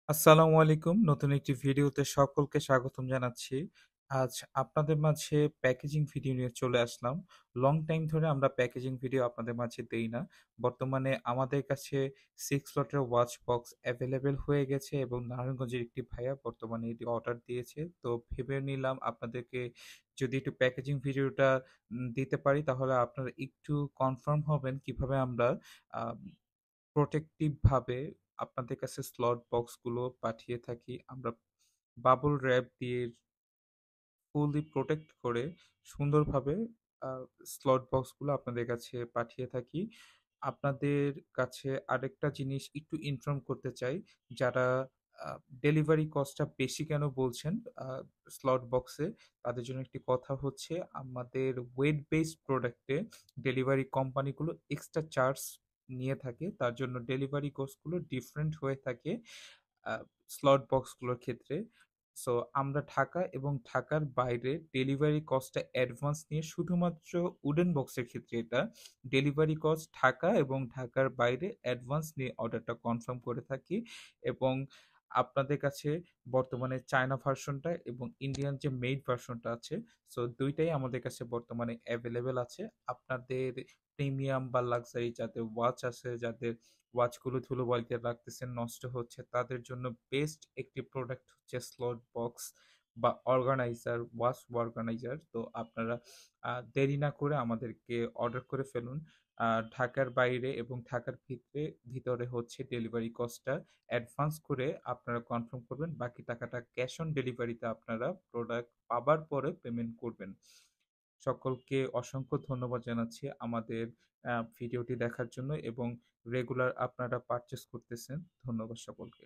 আসসালামু আলাইকুম। নতুন একটি ভিডিওতে সকলকে স্বাগতম জানাচ্ছি। আজ আপনাদের মাঝে প্যাকেজিং ভিডিও নিয়ে চলে আসলাম। লং টাইম ধরে আমরা প্যাকেজিং ভিডিও আপনাদের মাঝে দেই না। বর্তমানে আমাদের কাছে 6 স্লটের ওয়াচ বক্স এভেইলেবল হয়ে গেছে এবং নারায়ণগঞ্জের একটি ভাইয়া বর্তমানে এটি অর্ডার দিয়েছে। তো ভেবে নিলাম আপনাদেরকে যদি একটু প্যাকেজিং ভিডিওটা দিতে পারি তাহলে আপনারা একটু কনফার্ম হবেন কিভাবে আমরা আ প্রোটেক্টিভ ভাবে আপনাদের কাছে স্লট বক্সগুলো পাঠিয়ে থাকি। আমরা বাবল র‍্যাপ দিয়ে ফুললি প্রোটেক্ট করে সুন্দরভাবে আ স্লট বক্সগুলো আপনাদের কাছে পাঠিয়ে থাকি। আপনাদের কাছে আরেকটা জিনিস একটু ইনফর্ম করতে চাই, যারা আ ডেলিভারি কস্টটা বেশি কেন বলছেন আ স্লট বক্সে, তাদের জন্য একটি কথা হচ্ছে আমাদের ওয়েট বেসড প্রোডাক্টে ডেলিভারি কোম্পানিগুলো এক্সট্রা চার্জ নিয়ে থাকে। তার জন্য ডেলিভারি কস্টগুলো ডিফারেন্ট হয়ে থাকে আ স্লট বক্সগুলোর ক্ষেত্রে। সো আমরা ঢাকা এবং ঢাকার বাইরে ডেলিভারি কস্টটা অ্যাডভান্স নিয়ে শুধুমাত্র উডেন বক্সের ক্ষেত্রে এটা ডেলিভারি কস্ট ঢাকা এবং ঢাকার বাইরে অ্যাডভান্স নিয়ে অর্ডারটা কনফার্ম করে থাকি এবং আপনাদের কাছে বর্তমানে চায়না ভার্সনটা এবং ইন্ডিয়ান যে মেড ভার্সনটা আছে, সো ২ টাই আমাদের কাছে বর্তমানে অ্যাভেলেবল আছে। আপনাদের প্রিমিয়াম বা লাক্সারি যাদের ওয়াচ আছে, যাদের ওয়াচগুলো ধুলোবালিতে রাখতেছেন, নষ্ট হচ্ছে, তাদের জন্য বেস্ট একটি প্রোডাক্ট হচ্ছে স্লট বক্স বা অর্গানাইজার, ওয়াচ অর্গানাইজার। তো আপনারা দেরি না করে আমাদেরকে অর্ডার করে ফেলুন। ঢাকার বাইরে এবং ঢাকার ভিতরে হচ্ছে ডেলিভারি কস্টটা অ্যাডভান্স করে আপনারা কনফার্ম করবেন। বাকি টাকাটা ক্যাশ অন ডেলিভারিতে আপনারা প্রোডাক্ট পাবার পরে পেমেন্ট করবেন। সকলকে অসংখ্য ধন্যবাদ জানাচ্ছি আমাদের ভিডিওটি দেখার জন্য এবং রেগুলার আপনারা পারচেজ করতেছেন। ধন্যবাদ সকলকে।